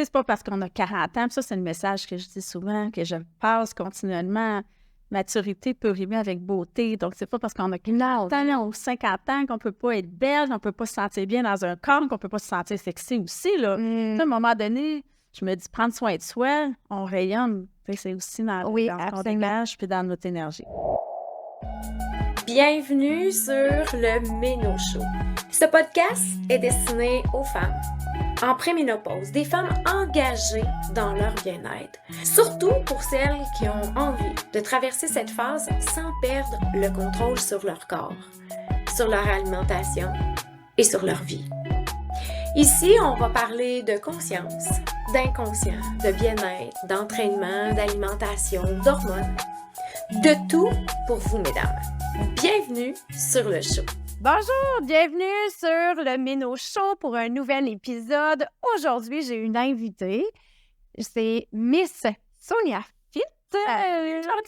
sais, c'est pas parce qu'on a 40 ans, puis ça, c'est le message que je dis souvent, que je passe continuellement. Maturité peut rimer avec beauté. Donc, c'est pas parce qu'on a 40 ans ou 50 ans qu'on peut pas être belle, qu'on peut pas se sentir bien dans un corps, qu'on peut pas se sentir sexy aussi, là. Tu sais, à un moment donné, je me dis, prendre soin de soi, on rayonne. Tu sais, c'est aussi dans ton dégage puis dans notre énergie. Bienvenue sur le Méno Show. Ce podcast est destiné aux femmes en préménopause, des femmes engagées dans leur bien-être, surtout pour celles qui ont envie de traverser cette phase sans perdre le contrôle sur leur corps, sur leur alimentation et sur leur vie. Ici, on va parler de conscience, d'inconscient, de bien-être, d'entraînement, d'alimentation, d'hormones, de tout pour vous, mesdames. Bienvenue sur le show. Bonjour, bienvenue sur le Méno Show pour un nouvel épisode. Aujourd'hui, j'ai une invitée. C'est Miss Sonia Fit.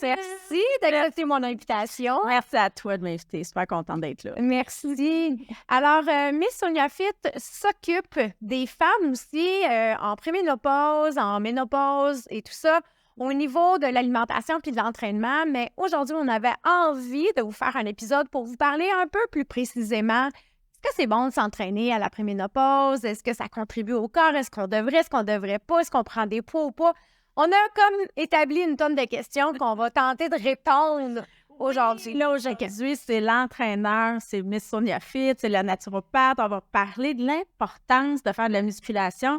Merci d'accepter mon invitation. Merci à toi de m'inviter. Super contente d'être là. Merci. Alors, Miss Sonia Fit s'occupe des femmes aussi en préménopause, en ménopause et tout ça, au niveau de l'alimentation puis de l'entraînement. Mais aujourd'hui, on avait envie de vous faire un épisode pour vous parler un peu plus précisément. Est-ce que c'est bon de s'entraîner à la préménopause? Est-ce que ça contribue au corps? Est-ce qu'on devrait pas? Est-ce qu'on prend des poids ou pas? On a comme établi une tonne de questions qu'on va tenter de répondre aujourd'hui. Là, aujourd'hui, c'est l'entraîneur, c'est Miss Sonia Fit, c'est la naturopathe. On va parler de l'importance de faire de la musculation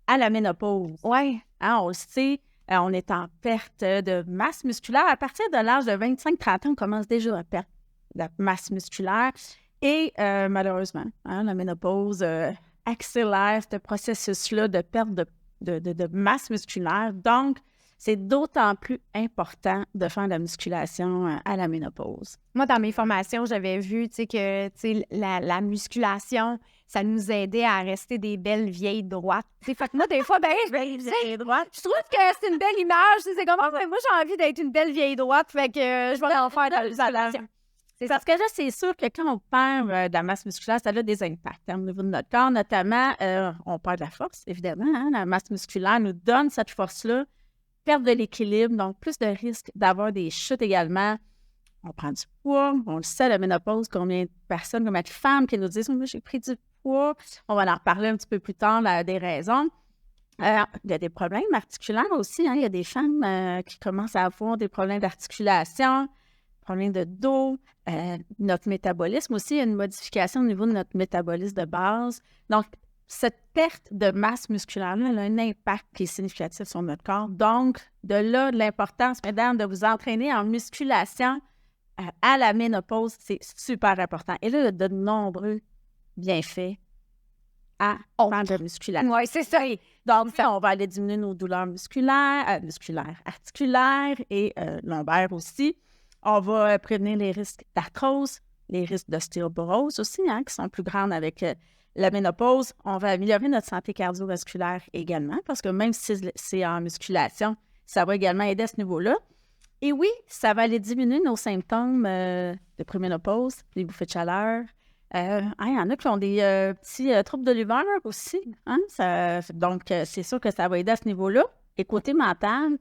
à la ménopause. Oui. Hein, on le sait. On est en perte de masse musculaire. À partir de l'âge de 25-30 ans, on commence déjà à perdre de la masse musculaire. Et malheureusement, la ménopause accélère ce processus-là de perte de masse musculaire. Donc, c'est d'autant plus important de faire de la musculation à la ménopause. Moi, dans mes formations, j'avais vu que la musculation, ça nous aidait à rester des belles vieilles droites. Fait que moi, des fois, je trouve que c'est une belle image. C'est comme, moi, j'ai envie d'être une belle vieille droite, fait que je vais en faire de la musculation. Parce que là, c'est sûr que quand on perd de la masse musculaire, ça a des impacts au niveau de notre corps. Notamment, on perd de la force, évidemment. La masse musculaire nous donne cette force-là. Perte de l'équilibre, donc plus de risque d'avoir des chutes également. On prend du poids, on le sait, la ménopause, combien de personnes, combien de femmes qui nous disent « Moi, j'ai pris du poids ». On va en reparler un petit peu plus tard, des raisons. Il y a des problèmes articulaires aussi. Il y a des femmes qui commencent à avoir des problèmes d'articulation, problèmes de dos. Notre métabolisme aussi, il y a une modification au niveau de notre métabolisme de base. Donc, cette perte de masse musculaire-là, elle a un impact qui est significatif sur notre corps. Donc, de là, l'importance, mesdames, de vous entraîner en musculation à la ménopause, c'est super important. Et là, il y a de nombreux bienfaits à faire de la musculation. Oui, c'est ça. Donc, on va aller diminuer nos douleurs musculaires, articulaires et lombaires aussi. On va prévenir les risques d'arthrose, les risques d'ostéoporose aussi, qui sont plus grandes avec la ménopause. On va améliorer notre santé cardiovasculaire également, parce que même si c'est en musculation, ça va également aider à ce niveau-là. Et oui, ça va aller diminuer nos symptômes de préménopause, les bouffées de chaleur. Il y en a qui ont des petits troubles de l'humeur aussi. Donc, c'est sûr que ça va aider à ce niveau-là. Et côté mental,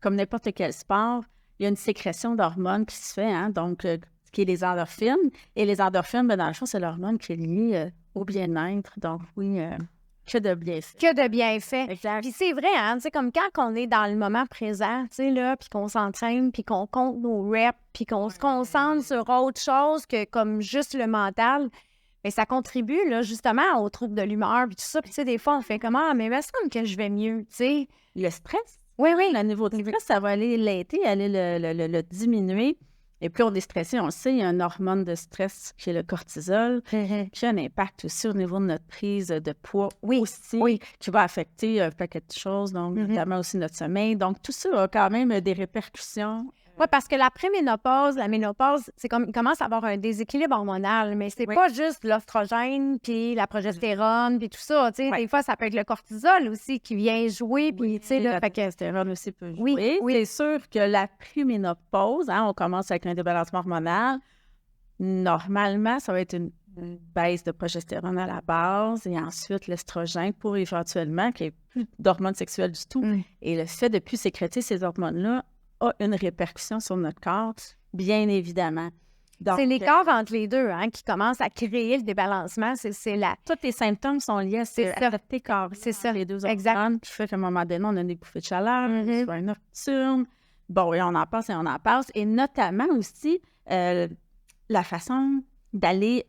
comme n'importe quel sport, il y a une sécrétion d'hormones qui se fait, donc qui est les endorphines. Et les endorphines, dans le fond, c'est l'hormone qui est liée au bien-être. Donc, oui, que de bienfaits. Que de bienfaits. Exact. Puis c'est vrai, comme quand on est dans le moment présent, puis qu'on s'entraîne, puis qu'on compte nos reps, puis qu'on se concentre sur autre chose que comme juste le mental, bien, ça contribue là, justement aux troubles de l'humeur, puis tout ça. Puis des fois, on fait comment? Mais il me semble que je vais mieux, tu sais. Le stress? Oui. Le niveau de stress, ça va aller l'aider, aller le diminuer. Et plus on est stressé, on le sait, il y a une hormone de stress qui est le cortisol, qui a un impact aussi au niveau de notre prise de poids aussi, qui va affecter un paquet de choses, donc notamment aussi notre sommeil. Donc, tout ça a quand même des répercussions. Oui, parce que la ménopause, c'est comme il commence à avoir un déséquilibre hormonal, mais c'est pas juste l'ostrogène, puis la progestérone, puis tout ça. Tu sais, des fois, ça peut être le cortisol aussi qui vient jouer, puis tu sais, la progestérone aussi peut jouer. Oui. C'est sûr que la préménopause, on commence avec un débalancement hormonal. Normalement, ça va être une une baisse de progestérone à la base et ensuite l'estrogène pour éventuellement qu'il n'y ait plus d'hormones sexuelles du tout. Et le fait de ne plus sécréter ces hormones-là a une répercussion sur notre corps, bien évidemment. Donc, c'est l'écart entre les deux qui commence à créer le débalancement. C'est la... tous les symptômes sont liés à cet écart. C'est ça. Les deux hormones qui fait qu'à un moment donné, on a des bouffées de chaleur, soit nocturne. Bon, et on en passe et on en passe. Et notamment aussi, la façon d'aller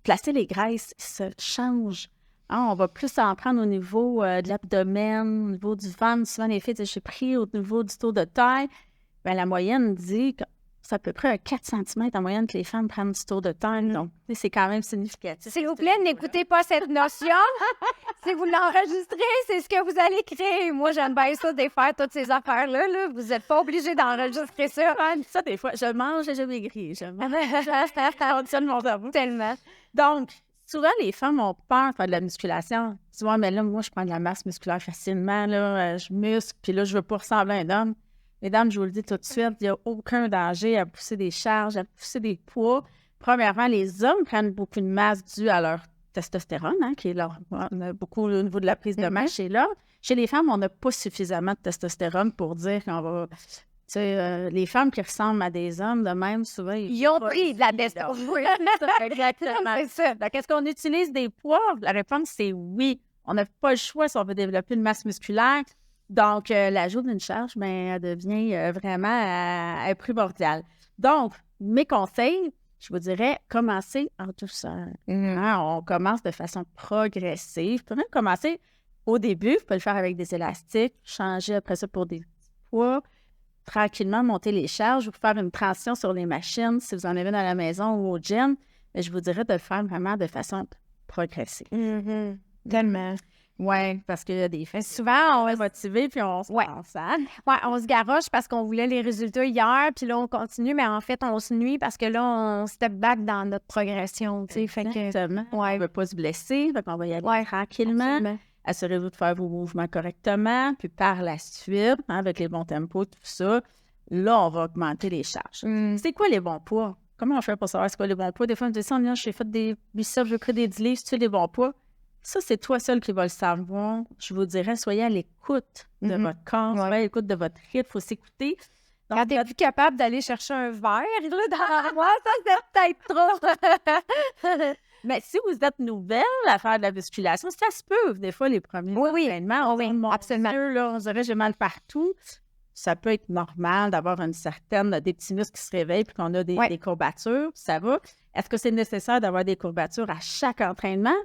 placer les graisses se change. On va plus en prendre au niveau de l'abdomen, au niveau du ventre. Souvent, les filles disent, j'ai pris au niveau du tour de taille. Bien, la moyenne dit que c'est à peu près 4 cm en moyenne que les femmes prennent du tour de taille. Donc, c'est quand même significatif. S'il vous plaît, n'écoutez pas cette notion. Si vous l'enregistrez, c'est ce que vous allez créer. Moi, j'aime bien ça, défaire toutes ces affaires-là. Là. Vous n'êtes pas obligé d'enregistrer ça. Ça, des fois, je mange et je maigris. Je conditionne mon cerveau. Tellement. Donc, souvent, les femmes ont peur de faire de la musculation. Souvent, mais là, moi, je prends de la masse musculaire facilement. Là, je muscle, puis là, je veux pas ressembler à un homme. Mesdames, je vous le dis tout de suite, il n'y a aucun danger à pousser des charges, à pousser des poids. Premièrement, les hommes prennent beaucoup de masse due à leur testostérone, qui est leur, on a beaucoup au niveau de la prise de masse chez l'homme. Chez les femmes, on n'a pas suffisamment de testostérone pour dire qu'on va... Tu sais, les femmes qui ressemblent à des hommes, de même, souvent... Ils ont pris de la testostérone. Oui, exactement. C'est ça. Donc, est-ce qu'on utilise des poids? La réponse, c'est oui. On n'a pas le choix si on veut développer une masse musculaire. Donc, l'ajout d'une charge, elle devient vraiment primordiale. Donc, mes conseils, je vous dirais, commencez en douceur. On commence de façon progressive. Vous pouvez même commencer au début, vous pouvez le faire avec des élastiques, changer après ça pour des poids, tranquillement monter les charges ou faire une transition sur les machines si vous en avez dans la maison ou au gym. Mais je vous dirais de le faire vraiment de façon progressive. Tellement. Oui, parce qu'il y a des faits. Souvent, on est motivé puis on se salle. Oui, on se garoche parce qu'on voulait les résultats hier, puis là, on continue, mais en fait, on se nuit parce que là, on step back dans notre progression, tu sais. Exactement. On ne veut pas se blesser, donc on va y aller tranquillement. Absolument. Assurez-vous de faire vos mouvements correctement, puis par la suite, avec les bons tempos, tout ça, là, on va augmenter les charges. C'est quoi les bons poids? Comment on fait pour savoir c'est quoi les bons poids? Des fois, on me dit, j'ai fait des biceps, j'ai pris des 10 livres, c'est-tu les bons poids? Ça, c'est toi seul qui va le savoir. Je vous dirais, soyez à l'écoute de votre corps, soyez à l'écoute de votre rythme, il faut s'écouter. Donc, quand tu n'es plus capable d'aller chercher un verre, là, dans moi, ça, c'est peut-être trop. Mais si vous êtes nouvelle à faire de la musculation, ça se peut, des fois, les premiers entraînements. Oui, absolument. Dieu, là, on dirait, j'ai mal partout. Ça peut être normal d'avoir des petits muscles qui se réveillent puis qu'on a des courbatures, ça va. Est-ce que c'est nécessaire d'avoir des courbatures à chaque entraînement?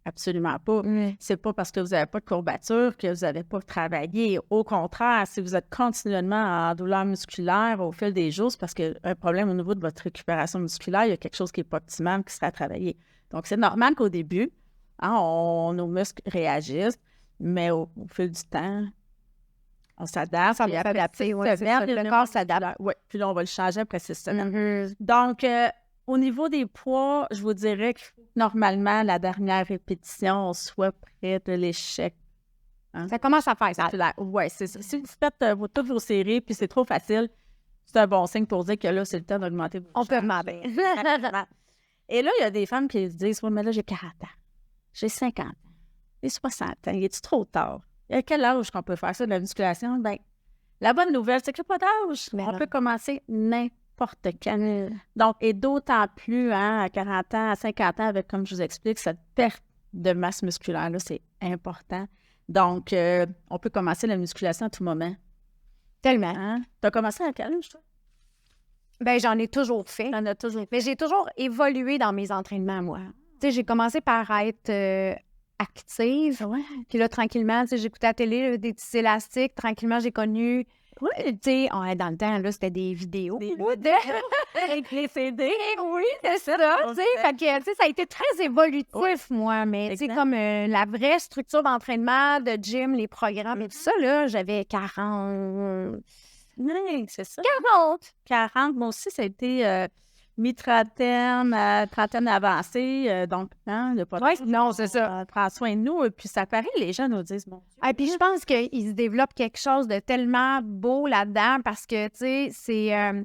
Absolument pas. C'est pas parce que vous n'avez pas de courbature que vous n'avez pas travaillé. Au contraire, si vous êtes continuellement en douleur musculaire au fil des jours, c'est parce qu'il y a un problème au niveau de votre récupération musculaire. Il y a quelque chose qui n'est pas optimal qui sera travaillé. Donc, c'est normal qu'au début, nos muscles réagissent, mais au fil du temps, on s'adapte. Le corps s'adapte. Oui, puis là, on va le changer après 6 semaines. Donc, au niveau des poids, je vous dirais que normalement, la dernière répétition, on soit près de l'échec. Ça commence à faire ça. Oui, c'est ça. Si vous faites toutes vos séries puis c'est trop facile, c'est un bon signe pour dire que là, c'est le temps d'augmenter vos On peut demander. Et là, il y a des femmes qui se disent, oui, mais là, j'ai 40 ans, j'ai 50 ans, j'ai 60 ans, il est-tu trop tard? Et à quel âge qu'on peut faire ça, de la musculation? Bien, la bonne nouvelle, c'est qu'il n'y a pas d'âge. On peut commencer n'importe quand. Donc, et d'autant plus, à 40 ans, à 50 ans, avec, comme je vous explique, cette perte de masse musculaire-là, c'est important. Donc, on peut commencer la musculation à tout moment. Tellement. Tu as commencé à quel âge, toi? Bien, j'en ai toujours fait. J'en ai toujours fait. Mais j'ai toujours évolué dans mes entraînements, moi. Tu sais, j'ai commencé par être active. Ouais. Puis là, tranquillement, tu sais, j'écoutais à la télé des petits élastiques. Tranquillement, j'ai connu... Tu sais, dans le temps, là, c'était des vidéos. Avec les CD. Oui, c'est ça. Tu sais, fait que, tu sais, ça a été très évolutif, moi. Mais, tu sais, comme la vraie structure d'entraînement, de gym, les programmes et tout ça, là, j'avais 40... Oui, c'est ça. 40. Moi aussi, ça a été mi-trentaine, trentaine avancée. Donc, le podcast. Oui, non, c'est ça. Prends soin de nous. Et puis, ça paraît, les gens nous disent, bon. Et puis, je pense qu'il se développe quelque chose de tellement beau là-dedans parce que, tu sais, c'est...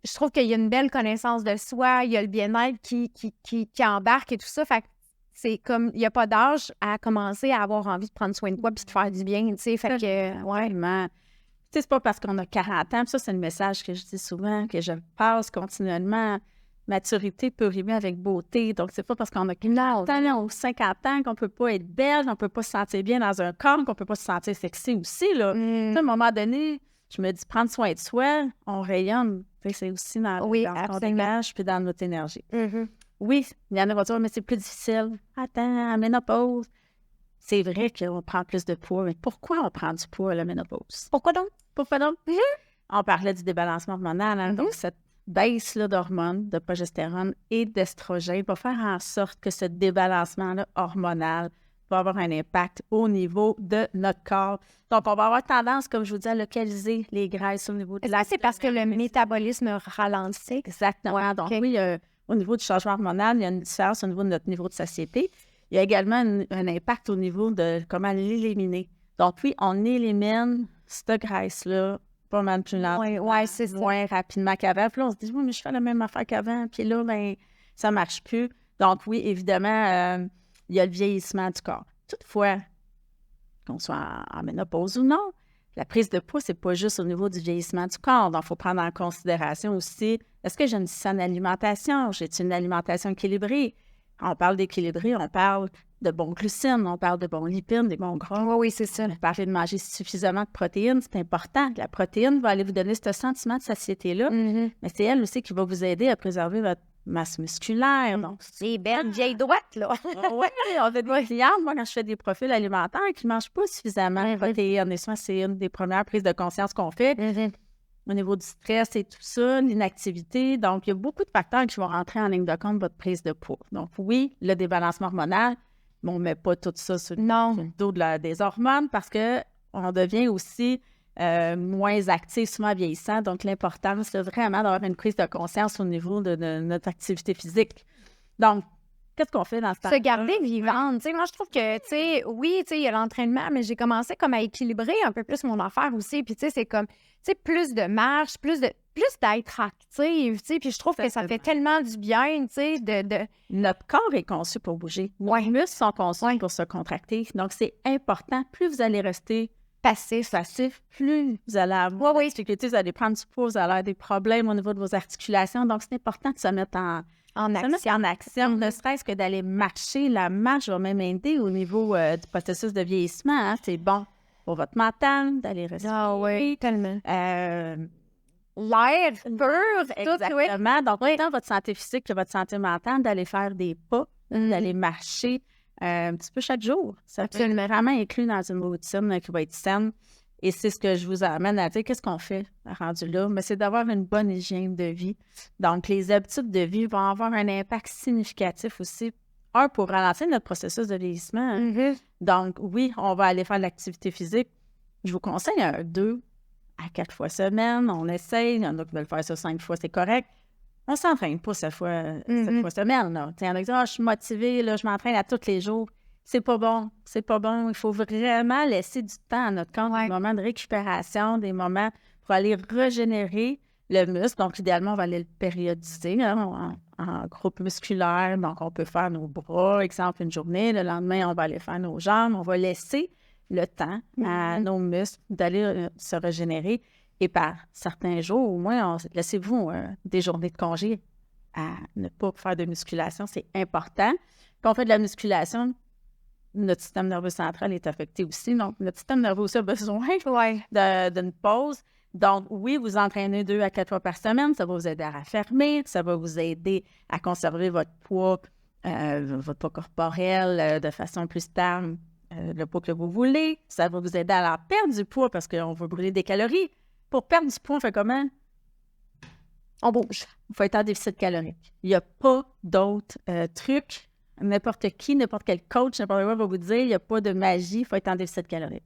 je trouve qu'il y a une belle connaissance de soi, il y a le bien-être qui embarque et tout ça. Fait que c'est comme, il n'y a pas d'âge à commencer à avoir envie de prendre soin de toi puis de faire du bien, tu sais. Fait que, Vraiment. Tu sais, c'est pas parce qu'on a 40 ans, puis ça, c'est le message que je dis souvent, que je passe continuellement. Maturité peut rimer avec beauté. Donc, c'est pas parce qu'on a 40 ans ou 50 ans qu'on peut pas être belle, qu'on peut pas se sentir bien dans un corps, qu'on peut pas se sentir sexy aussi, là. Tu sais, à un moment donné, je me dis, prendre soin de soi, on rayonne. Tu sais, c'est aussi dans ton dégage puis dans notre énergie. Oui, il y en a qui vont dire, mais c'est plus difficile. Attends, la ménopause. C'est vrai qu'on prend plus de poids, mais pourquoi on prend du poids à la ménopause? Pourquoi donc? On parlait du débalancement hormonal, hein, donc cette baisse-là d'hormones, de progestérone et d'estrogène va faire en sorte que ce débalancement-là hormonal va avoir un impact au niveau de notre corps. Donc, on va avoir tendance, comme je vous dis, à localiser les graisses au niveau de Est-ce que c'est parce que le métabolisme ralentit? Exactement. Donc, oui, au niveau du changement hormonal, il y a une différence au niveau de notre niveau de satiété. Il y a également un impact au niveau de comment l'éliminer. Donc, oui, on élimine cette graisse-là pas mal plus lentement, c'est ça. moins rapidement qu'avant. Puis là, on se dit, oui, mais je fais la même affaire qu'avant. Puis là, ben, ça ne marche plus. Donc, oui, évidemment, il y a le vieillissement du corps. Toutefois, qu'on soit en ménopause ou non, la prise de poids, c'est pas juste au niveau du vieillissement du corps. Donc, il faut prendre en considération aussi, est-ce que j'ai une saine alimentation? J'ai une alimentation équilibrée? On parle d'équilibré, on parle de bons glucides, on parle de bons lipides, des bons gras. Oui, c'est ça. On parle de manger suffisamment de protéines, c'est important. La protéine va aller vous donner ce sentiment de satiété-là, mais c'est elle aussi qui va vous aider à préserver votre masse musculaire. Donc, c'est belle vieille droite, là. Oui, on a des clientes, moi, quand je fais des profils alimentaires, qui ne mangent pas suffisamment de protéines. Et souvent, c'est une des premières prises de conscience qu'on fait. Au niveau du stress et tout ça, l'inactivité. Donc, il y a beaucoup de facteurs qui vont rentrer en ligne de compte de votre prise de poids. Donc, oui, le débalancement hormonal, mais on ne met pas tout ça sur le dos des hormones parce qu'on devient aussi moins actif, souvent vieillissant. Donc, l'importance, c'est vraiment d'avoir une prise de conscience au niveau de notre activité physique. Donc, qu'est-ce qu'on fait dans ce temps-là? Se garder vivante. Moi, je trouve que, oui, il y a l'entraînement, mais j'ai commencé comme à équilibrer un peu plus mon affaire aussi. Puis, c'est comme, plus de marche, plus d'être active, puis je trouve que ça fait tellement du bien, Notre corps est conçu pour bouger. Nos muscles sont conçus pour se contracter. Donc, c'est important. Plus vous allez rester passif, plus vous allez avoir des difficultés, vous allez prendre du poids, vous allez avoir des problèmes au niveau de vos articulations. Donc, c'est important de se mettre en action, ne serait-ce que d'aller marcher. La marche va même aider au niveau du processus de vieillissement. Hein. C'est bon pour votre mental, d'aller respirer. Ah oui, tellement. L'air pur, exactement. Donc, autant votre santé physique que votre santé mentale, d'aller faire des pas, d'aller marcher un petit peu chaque jour. Ça peut être vraiment inclus dans une routine qui va être saine. Et c'est ce que je vous amène à dire. Qu'est-ce qu'on fait rendu là? Mais c'est d'avoir une bonne hygiène de vie. Donc, les habitudes de vie vont avoir un impact significatif aussi. Un, pour ralentir notre processus de vieillissement. Donc, oui, on va aller faire de l'activité physique. Je vous conseille 2 à 4 fois semaine. On essaye. Il y en a qui veulent faire ça 5 fois, c'est correct. On s'entraîne pas 7 fois semaine. Là. Il y en a qui disent, je suis motivée, là, je m'entraîne à tous les jours. C'est pas bon. C'est pas bon. Il faut vraiment laisser du temps à notre corps, des moments de récupération, des moments pour aller régénérer le muscle. Donc, idéalement, on va aller le périodiser en groupe musculaire. Donc, on peut faire nos bras, exemple, une journée. Le lendemain, on va aller faire nos jambes. On va laisser le temps à nos muscles d'aller se régénérer. Et par certains jours, au moins, laissez-vous des journées de congé à ne pas faire de musculation. C'est important. Quand on fait de la musculation, notre système nerveux central est affecté aussi. Donc, notre système nerveux aussi a besoin d'une pause. Donc, oui, vous entraînez 2 à 4 fois par semaine. Ça va vous aider à raffermir. Ça va vous aider à conserver votre poids corporel de façon plus stable, le poids que vous voulez. Ça va vous aider à perdre du poids parce qu'on veut brûler des calories. Pour perdre du poids, on fait comment? On bouge. Il faut être en déficit calorique. Il n'y a pas d'autres trucs. N'importe qui, n'importe quel coach, n'importe quoi va vous dire, il n'y a pas de magie, il faut être en déficit calorique.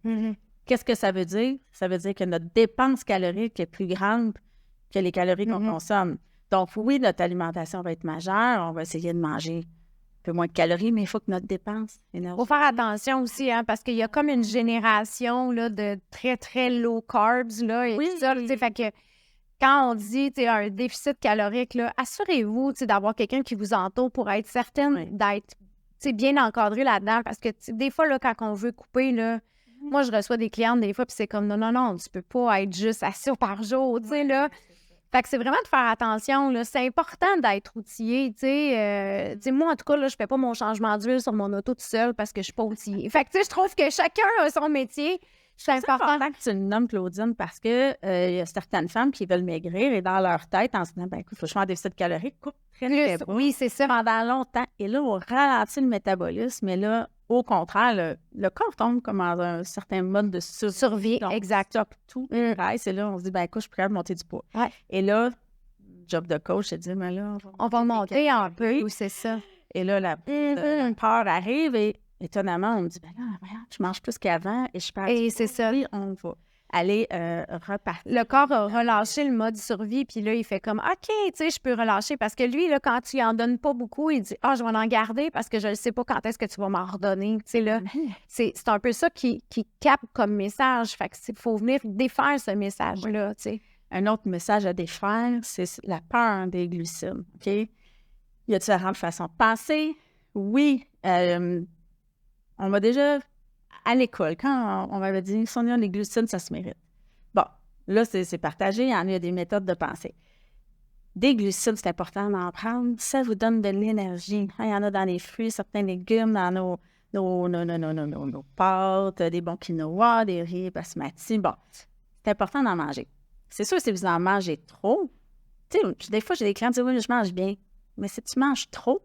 Qu'est-ce que ça veut dire? Ça veut dire que notre dépense calorique est plus grande que les calories qu'on consomme. Donc, oui, notre alimentation va être majeure. On va essayer de manger un peu moins de calories, mais il faut que notre dépense énergie. Il faut faire attention aussi, parce qu'il y a comme une génération là, de très, très low carbs. Là, et tout ça, fait que quand on dit un déficit calorique, là, assurez-vous d'avoir quelqu'un qui vous entoure pour être certaine d'être bien encadré là-dedans. Parce que des fois, là, quand on veut couper, là, moi, je reçois des clientes des fois, puis c'est comme non, tu peux pas être juste assis par jour, tu sais, là. Fait que c'est vraiment de faire attention, là. C'est important d'être outillé, tu sais. Moi, en tout cas, là, je fais pas mon changement d'huile sur mon auto tout seul parce que je suis pas outillée. Fait que, tu sais, je trouve que chacun a son métier. C'est important que tu le nommes, Claudine, parce que y a certaines femmes qui veulent maigrir et dans leur tête, en se disant, écoute, il faut que je fasse un déficit calorique, coupe très bas. Oui, c'est ça. Pendant longtemps. Et là, on ralentit le métabolisme, mais là, au contraire, le corps tombe comme dans un certain mode de survie. Donc, exact. Stop tout, reste. Et là, on se dit, écoute, je suis prête à monter du poids. Ouais. Et là, job de coach, je te dis, mais là, on va monter un peu. Oui, c'est ça. Et là, la peur arrive et étonnamment, on me dit, je mange plus qu'avant et je perds. Et c'est ça. Oui, on va aller repartir. Le corps a relâché le mode survie, puis là, il fait comme, OK, tu sais, je peux relâcher. Parce que lui, là, quand tu en donnes pas beaucoup, il dit, je vais en garder parce que je ne sais pas quand est-ce que tu vas m'en redonner. Tu sais, là, c'est un peu ça qui capte comme message. Fait que faut venir défaire ce message-là, tu sais. Un autre message à défaire, c'est la peur des glucides, OK? Il y a différentes façons de penser. Oui, on m'a déjà, à l'école, quand on m'avait dit « Sonia, les glucides, ça se mérite ». Bon, là, c'est partagé. Il y en a des méthodes de pensée. Des glucides, c'est important d'en prendre. Ça vous donne de l'énergie. Il y en a dans les fruits, certains légumes, dans nos pâtes, des bons quinoa, des riz basmati. Bon, c'est important d'en manger. C'est sûr, si vous en mangez trop, tu sais, des fois, j'ai des clients qui disent « Oui, je mange bien ». Mais si tu manges trop,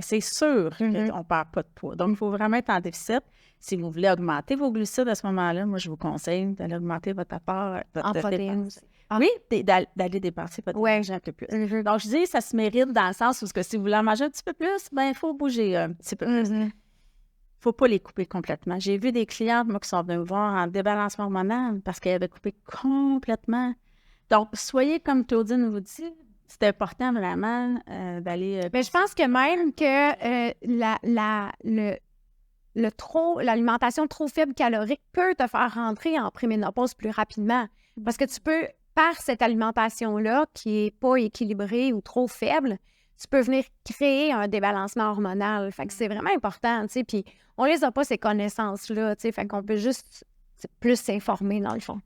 c'est sûr qu'on ne perd pas de poids. Donc, il faut vraiment être en déficit. Si vous voulez augmenter vos glucides à ce moment-là, moi, je vous conseille d'aller augmenter votre apport en protéines. Oui, d'aller dépenser votre énergie un peu plus. Donc, je dis, ça se mérite dans le sens où si vous voulez en manger un petit peu plus, il faut bouger un petit peu plus. Il ne faut pas les couper complètement. J'ai vu des clientes, moi, qui sont venues me voir en débalancement hormonal parce qu'elles avaient coupé complètement. Donc, soyez comme Claudine vous dit, c'est important vraiment d'aller... Mais je pense que même que l'alimentation trop faible calorique peut te faire rentrer en préménopause plus rapidement. Parce que tu peux, par cette alimentation-là qui n'est pas équilibrée ou trop faible, tu peux venir créer un débalancement hormonal. Fait que c'est vraiment important, tu sais. Puis on les a pas, ces connaissances-là, tu sais. Fait qu'on peut juste plus s'informer, dans le fond.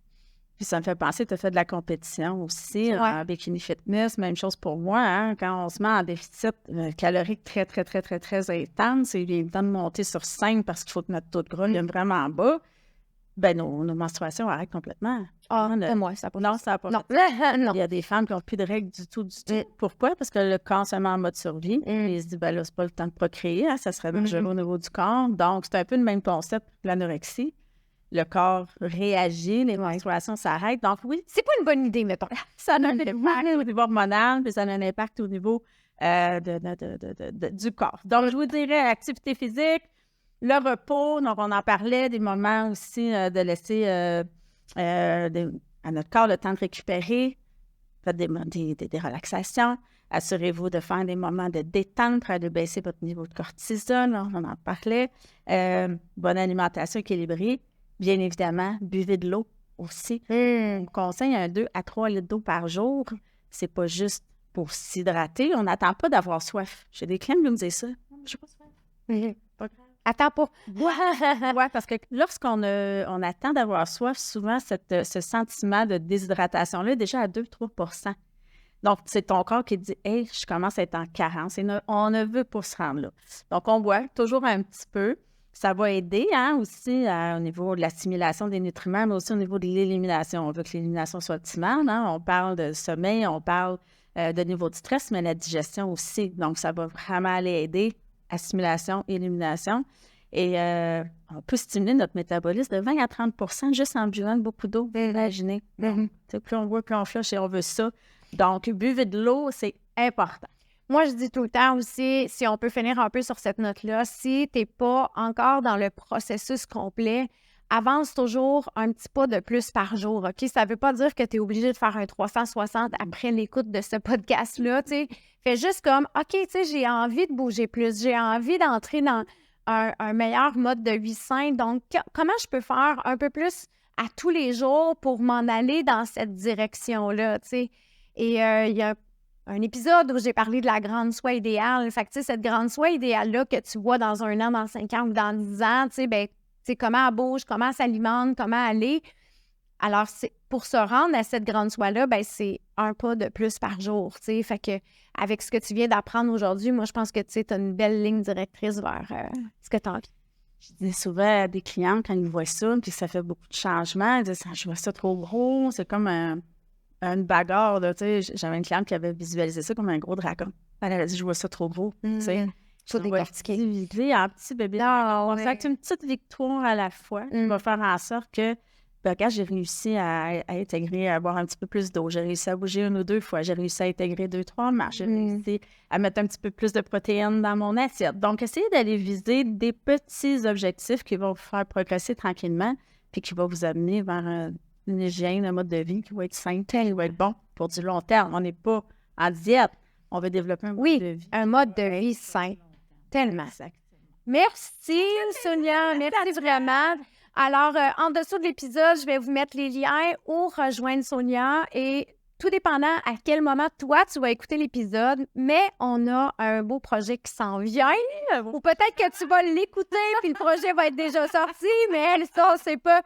Puis ça me fait penser, tu as fait de la compétition aussi en bikini fitness, même chose pour moi. Hein, quand on se met en déficit calorique très, très, très, très, très intense, c'est évident de monter sur 5 parce qu'il faut que notre taux de gras vienne vraiment en bas. Nos menstruations arrêtent complètement. Moi, ça n'a pas. Non, ça n'a pas. Non. Il y a des femmes qui n'ont plus de règles du tout. Pourquoi? Parce que le corps se met en mode survie. Et ils se disent, là, c'est pas le temps de procréer, hein, ça serait dangereux au niveau du corps. Donc, c'est un peu le même concept que l'anorexie. Le corps réagit, les menstruations s'arrêtent. Donc, oui, c'est pas une bonne idée, mettons. Ça a un impact au niveau hormonal, puis ça a un impact au niveau du corps. Donc, je vous dirais activité physique, le repos. Donc, on en parlait, des moments aussi de laisser à notre corps le temps de récupérer. Faites des relaxations. Assurez-vous de faire des moments de détente pour aller baisser votre niveau de cortisol. On en parlait. Bonne alimentation équilibrée. Bien évidemment, buvez de l'eau aussi. On conseille 2 à 3 litres d'eau par jour. C'est pas juste pour s'hydrater. On n'attend pas d'avoir soif. J'ai des clients qui me disent ça. Je n'ai pas soif. Pas grave. Attends pas. Oui, parce que lorsqu'on on attend d'avoir soif, souvent, ce sentiment de déshydratation-là est déjà à 2-3 %. Donc, c'est ton corps qui dit « Hey, je commence à être en carence. » Et on ne veut pas se rendre là. Donc, on boit toujours un petit peu. Ça va aider aussi au niveau de l'assimilation des nutriments, mais aussi au niveau de l'élimination. On veut que l'élimination soit optimale. Hein? On parle de sommeil, on parle de niveau de stress, mais la digestion aussi. Donc, ça va vraiment aller aider assimilation, élimination. Et on peut stimuler notre métabolisme de 20 à 30 % juste en buvant beaucoup d'eau. Imaginez. Plus on boit, plus on flush et on veut ça. Donc, buvez de l'eau, c'est important. Moi, je dis tout le temps aussi, si on peut finir un peu sur cette note-là, si tu n'es pas encore dans le processus complet, avance toujours un petit pas de plus par jour, OK? Ça ne veut pas dire que tu es obligé de faire un 360 après l'écoute de ce podcast-là, tu sais. Fais juste comme, OK, tu sais, j'ai envie de bouger plus, j'ai envie d'entrer dans un meilleur mode de vie sain. Donc, comment je peux faire un peu plus à tous les jours pour m'en aller dans cette direction-là, tu sais? Et il y a un épisode où j'ai parlé de la grande soie idéale. Fait que, tu sais, cette grande soie idéale-là que tu vois dans 1 an, dans 5 ans ou dans 10 ans, tu sais, ben, tu sais, comment elle bouge, comment elle s'alimente, comment elle est. Alors, pour se rendre à cette grande soie-là, ben, c'est un pas de plus par jour, tu sais. Fait que, avec ce que tu viens d'apprendre aujourd'hui, moi, je pense que, tu sais, tu as une belle ligne directrice vers ce que tu as envie. Je dis souvent à des clients, quand ils voient ça, puis ça fait beaucoup de changements, ils disent « Je vois ça trop gros, c'est comme une bagarre. » Tu sais, j'avais une cliente qui avait visualisé ça comme un gros dragon. Elle avait dit « Je vois ça trop gros. » Tu sais, faut décortiquer. Diviser en petits bébés. On fait une petite victoire à la fois qui va faire en sorte que, ben, quand j'ai réussi à intégrer, à boire un petit peu plus d'eau, j'ai réussi à bouger 1 ou 2 fois, j'ai réussi à intégrer 2-3 marches, j'ai réussi à mettre un petit peu plus de protéines dans mon assiette. Donc, essayez d'aller viser des petits objectifs qui vont vous faire progresser tranquillement puis qui vont vous amener vers une hygiène, un mode de vie qui va être sain, qui va être bon pour du long terme. On n'est pas en diète, on veut développer un mode de vie. Un mode de vie sain. Tellement. Merci, Sonia. Merci vraiment. Alors, en dessous de l'épisode, je vais vous mettre les liens où rejoindre Sonia et tout dépendant à quel moment toi, tu vas écouter l'épisode, mais on a un beau projet qui s'en vient ou peut-être que tu vas l'écouter puis le projet va être déjà sorti, mais ça, on ne sait pas.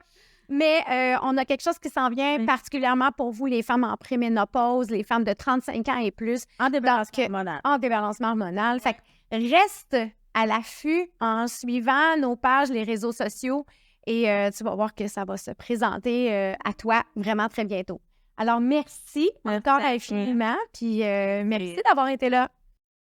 Mais on a quelque chose qui s'en vient particulièrement pour vous, les femmes en préménopause, les femmes de 35 ans et plus. En débalancement hormonal. En débalancement hormonal. Fait que reste à l'affût en suivant nos pages, les réseaux sociaux. Et tu vas voir que ça va se présenter à toi vraiment très bientôt. Alors, merci encore infiniment. Puis merci d'avoir été là.